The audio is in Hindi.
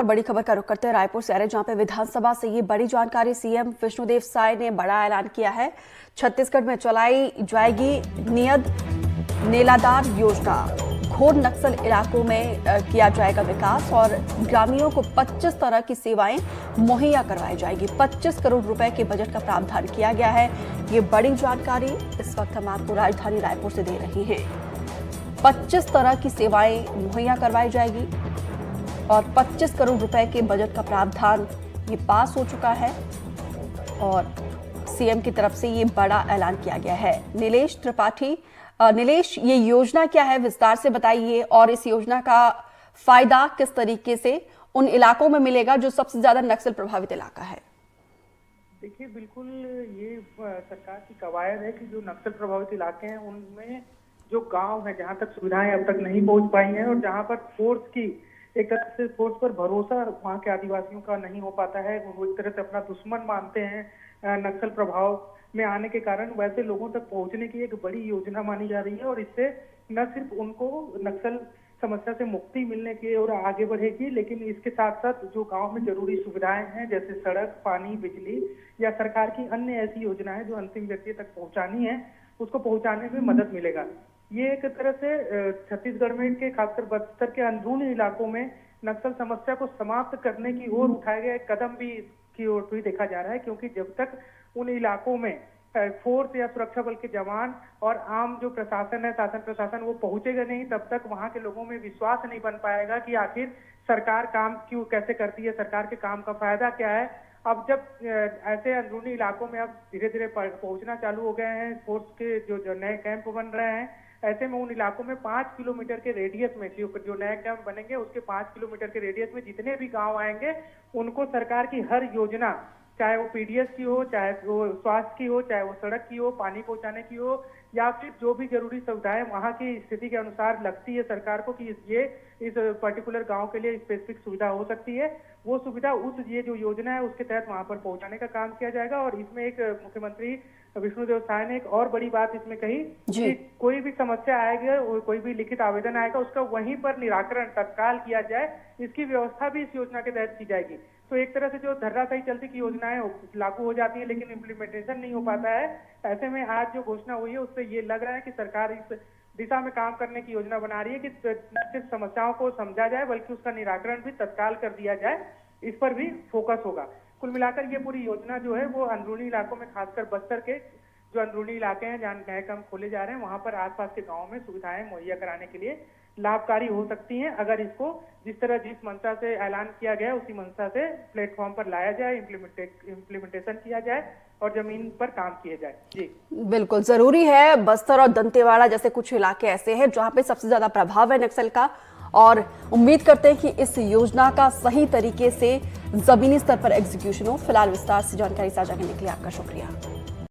और बड़ी खबर का रुख करते हैं रायपुर से, जहां पे विधानसभा से ये बड़ी जानकारी सीएम विष्णुदेव साय ने बड़ा ऐलान किया है। छत्तीसगढ़ में चलाई जाएगी नियत नेलादार योजना। घोर नक्सल इलाकों में किया जाएगा विकास और ग्रामीणों को 25 तरह की सेवाएं मुहैया करवाई जाएगी। 25 करोड़ रुपए के बजट का प्रावधान किया गया है। ये बड़ी जानकारी इस वक्त हम आपको राजधानी रायपुर से दे रही हैं। 25 तरह की सेवाएं मुहैया करवाई जाएगी और 25 करोड़ रुपए के बजट का प्रावधान ये पास हो चुका है और सीएम की तरफ से ये बड़ा ऐलान किया गया है। नीलेश त्रिपाठी, नीलेश, ये योजना क्या है, विस्तार से बताइए और इस योजना का फायदा किस तरीके से उन इलाकों में मिलेगा जो सबसे ज्यादा नक्सल प्रभावित इलाका है। देखिए, बिल्कुल ये सरकार की कवायद है कि जो नक्सल प्रभावित इलाके हैं उनमें जो गांव है जहां तक सुविधाएं अब तक नहीं पहुंच पाई हैं और जहां पर फोर्स की एक तरह से फोर्स पर भरोसा वहां के आदिवासियों का नहीं हो पाता है, वो एक तरह से अपना दुश्मन मानते हैं नक्सल प्रभाव में आने के कारण, वैसे लोगों तक पहुंचने की एक बड़ी योजना मानी जा रही है और इससे न सिर्फ उनको नक्सल समस्या से मुक्ति मिलने की और आगे बढ़ेगी, लेकिन इसके साथ साथ जो गांव में जरूरी सुविधाएं हैं जैसे सड़क, पानी, बिजली या सरकार की अन्य ऐसी योजनाएं जो अंतिम व्यक्ति तक पहुंचानी है उसको पहुंचाने में मदद मिलेगा। ये एक तरह से छत्तीसगढ़ में के खासकर बस्तर के अंदरूनी इलाकों में नक्सल समस्या को समाप्त करने की ओर उठाया गया कदम भी की ओर भी देखा जा रहा है, क्योंकि जब तक उन इलाकों में फोर्स या सुरक्षा बल के जवान और आम जो प्रशासन है, शासन प्रशासन, वो पहुंचेगा नहीं, तब तक वहां के लोगों में विश्वास नहीं बन पाएगा कि आखिर सरकार काम क्यों कैसे करती है, सरकार के काम का फायदा क्या है। अब जब ऐसे अंदरूनी इलाकों में अब धीरे धीरे पहुंचना चालू हो गए हैं, फोर्स के जो नए कैंप बन रहे हैं, ऐसे में उन इलाकों में 5 किलोमीटर के रेडियस में जो नए कैंप बनेंगे उसके 5 किलोमीटर के रेडियस में जितने भी गांव आएंगे उनको सरकार की हर योजना, चाहे वो पीडीएस की हो, चाहे वो स्वास्थ्य की हो, चाहे वो सड़क की हो, पानी पहुंचाने की हो, या फिर जो भी जरूरी सुविधाएं वहां की स्थिति के अनुसार लगती है सरकार को कि ये इस पर्टिकुलर गांव के लिए स्पेसिफिक सुविधा हो सकती है, वो सुविधा ये जो योजना है उसके तहत वहां पर पहुंचाने का काम किया जाएगा। और इसमें एक मुख्यमंत्री विष्णुदेव साय ने एक और बड़ी बात इसमें कही कि कोई भी समस्या आएगी, कोई भी लिखित आवेदन आएगा, उसका वहीं पर निराकरण तत्काल किया जाए, इसकी व्यवस्था भी इस योजना के तहत की जाएगी। तो एक तरह से जो धर्राशायी चलती की योजनाएं लागू हो जाती है लेकिन इम्प्लीमेंटेशन नहीं हो पाता है, ऐसे में आज जो घोषणा हुई है उससे ये लग रहा है कि सरकार इस दिशा में काम करने की योजना बना रही है कि न सिर्फ समस्याओं को समझा जाए बल्कि उसका निराकरण भी तत्काल कर दिया जाए, इस पर भी फोकस होगा। कुल मिलाकर ये पूरी योजना जो है वो अंदरूनी इलाकों में, खासकर बस्तर के जो अंदरूनी इलाके हैं जहाँ नए कैंप खोले जा रहे हैं, वहां पर आसपास के गांवों में सुविधाएं मुहैया कराने के लिए लाभकारी हो सकती हैं, अगर इसको जिस मंशा से ऐलान किया गया उसी मंशा से प्लेटफॉर्म पर लाया जाए, इम्प्लीमेंटेशन किया जाए और जमीन पर काम किया जाए। जी बिल्कुल जरूरी है। बस्तर और दंतेवाड़ा जैसे कुछ इलाके ऐसे हैं जहां पे सबसे ज्यादा प्रभाव है नक्सल का, और उम्मीद करते हैं कि इस योजना का सही तरीके से जमीनी स्तर पर एग्जीक्यूशन हो। फिलहाल विस्तार से जानकारी साझा करने के लिए आपका शुक्रिया।